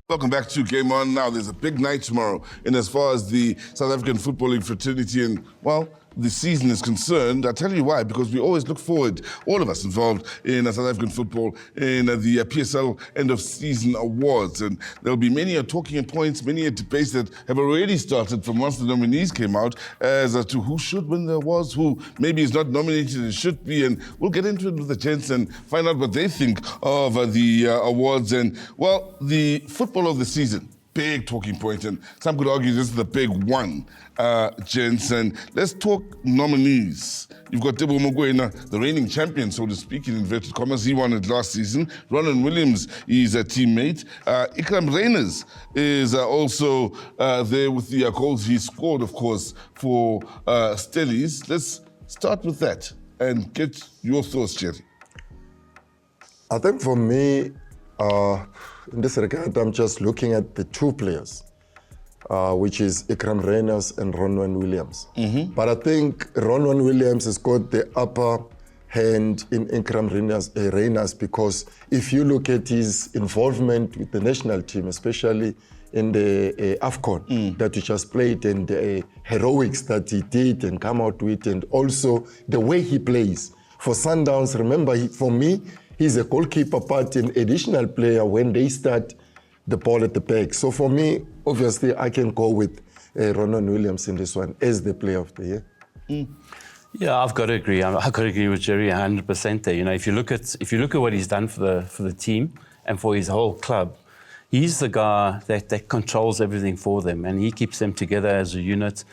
Welcome back to Game On. Now, there's a big night tomorrow in as far as the South African footballing fraternity and, well, the season is concerned. I'll tell you why, because we always look forward, all of us involved in South African football, in the PSL end of season awards. And there'll be many talking points, many debates that have already started from once the nominees came out as to who should win the awards, who maybe is not nominated and should be. And we'll get into it with the gents and find out what they think of the awards. And, well, the football of the season. Big talking point, and some could argue this is the big one, gents. And let's talk nominees. You've got Teboho Mokoena, the reigning champion, so to speak, in inverted commas. He won it last season. Ronan Williams is a teammate. Ikram Reyners is also there with the goals he scored, of course, for Stellies. Let's start with that and get your thoughts, Jerry. I think for me, in this regard, I'm just looking at the two players, which is Ikram Reyners and Ronwen Williams. But I think Ronwen Williams has got the upper hand in Ikram Reyners because if you look at his involvement with the national team, especially in the AFCON that we just played, and the heroics that he did and come out with, and also the way he plays. For Sundowns, remember, for me, he's a goalkeeper, but an additional player when they start the ball at the back. So for me, obviously, I can go with Ronan Williams in this one as the player of the year. Yeah, I've got to agree. I've got to agree with Jerry 100% there. You know, if you look at what he's done for the team and for his whole club, he's the guy that controls everything for them, and he keeps them together as a unit.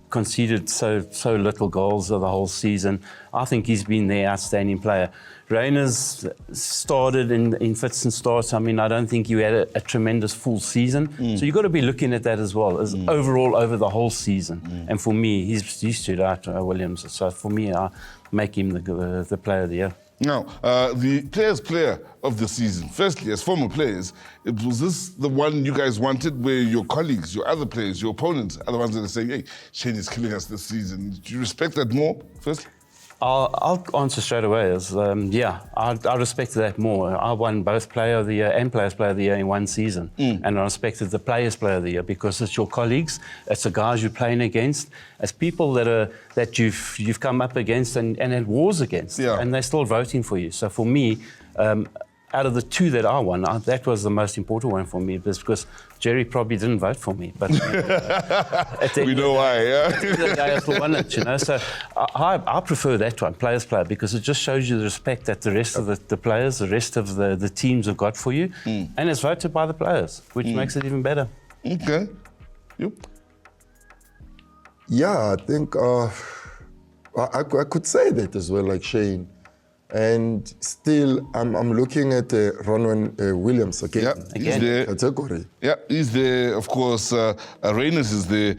Conceded so little goals of the whole season. I think he's been their outstanding player. Reyners started in fits and starts. I mean, I don't think he had a tremendous full season. So you've got to be looking at that as well, as overall over the whole season. And for me, he stood out, Williams. So for me, I make him the player of the year. Now, the players' player of the season. Firstly, as former players, was this the one you guys wanted where your colleagues, your other players, your opponents are the ones that are saying, hey, Shane is killing us this season? Do you respect that more, firstly? I'll answer straight away. Yeah, I respected that more. I won both Player of the Year and Players' Player of the Year in one season. And I respected the Players' Player of the Year because it's your colleagues, it's the guys you're playing against, it's people that you've come up against and had wars against, and they're still voting for you. So for me, out of the two that I won, that was the most important one for me, because Jerry probably didn't vote for me. But we know why, yeah? The day I still won it, you know. So I prefer that one, Players' Player, because it just shows you the respect that the rest of the players, the rest of the teams have got for you. And it's voted by the players, which makes it even better. Okay. You? Yeah, I think I could say that as well, like Shane. And still, I'm looking at Ronwen Williams again. Yeah, he's there. Category. Yeah, he's there. Of course, Reyners is there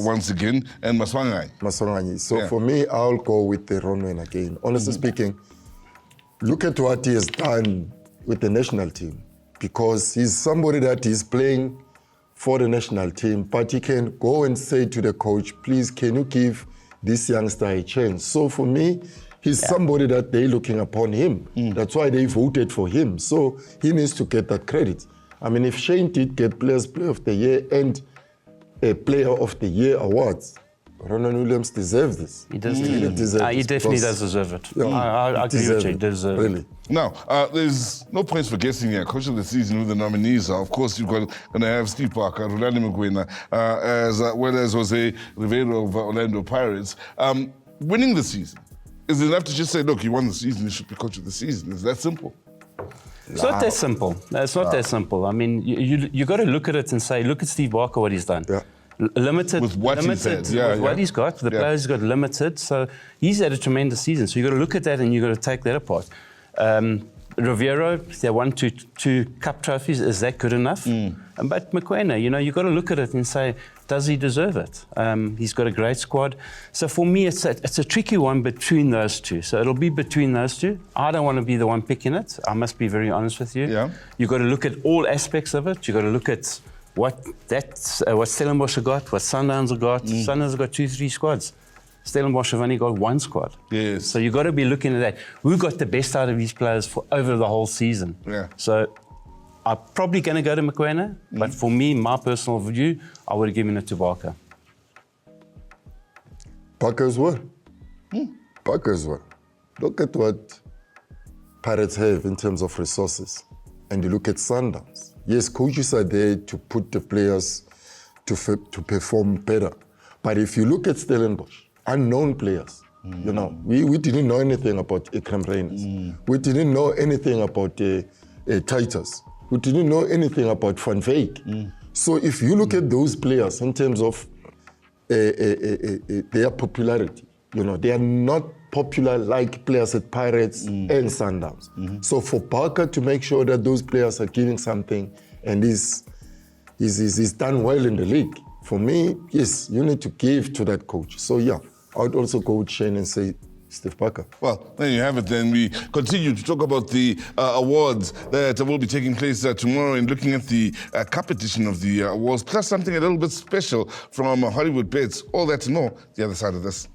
once again, and Maswanganyi. So for me, I'll go with the Ronwen again. Honestly speaking, look at what he has done with the national team, because he's somebody that is playing for the national team, but he can go and say to the coach, please, can you give this youngster a chance? So for me, he's somebody that they're looking upon him. That's why they voted for him. So he needs to get that credit. I mean, if Shane did get Players' Player of the Year and a Player of the Year awards, Ronan Williams deserves this. He does. He definitely does deserve it. Yeah, I agree with you. He deserves it. Really. Now, there's no points for guessing here. Coach of the season, who the nominees are. Of course, you're going to have Steve Parker, Rolando Mokoena, as well as Jose Rivero of Orlando Pirates. Winning the season. Is it enough to just say, look, you won the season, you should be coach of the season? Is that simple? It's not that simple. It's not that simple. I mean, you got to look at it and say, look at Steve Barker, what he's done. Limited with what he's had. What he's got. The players he's got limited. So he's had a tremendous season. So you got to look at that and you got to take that apart. Rivero, they won two cup trophies. Is that good enough? But Mokoena, you know, you got to look at it and say, does he deserve it? He's got a great squad. So for me, it's a tricky one between those two. So it'll be between those two. I don't want to be the one picking it. I must be very honest with you. Yeah. You got to look at all aspects of it. You got to look at what Stellenbosch have got, what Sundowns have got. Sundowns have got 2-3 squads. Stellenbosch have only got one squad. Yes. So you've got to be looking at that. Who got the best out of these players for over the whole season? Yeah. So I'm probably going to go to Mokoena, but for me, my personal view, I would have given it to Barker. Barker as well. Barker as well. Look at what Pirates have in terms of resources. And you look at Sundowns. Yes, coaches are there to put the players to perform better. But if you look at Stellenbosch, unknown players, you know, we didn't know anything about Ikram Reyners. We didn't know anything about Titus. We didn't know anything about Van Veek. So if you look at those players in terms of their popularity, you know, they are not popular like players at Pirates and Sundowns. So for Barker to make sure that those players are giving something and he's done well in the league, for me, yes, you need to give to that coach. So yeah, I would also go with Shane and say Steve Barker. Well, there you have it then. We continue to talk about the awards that will be taking place tomorrow and looking at the competition of the awards, plus something a little bit special from Hollywood Bets. All that and more, the other side of this.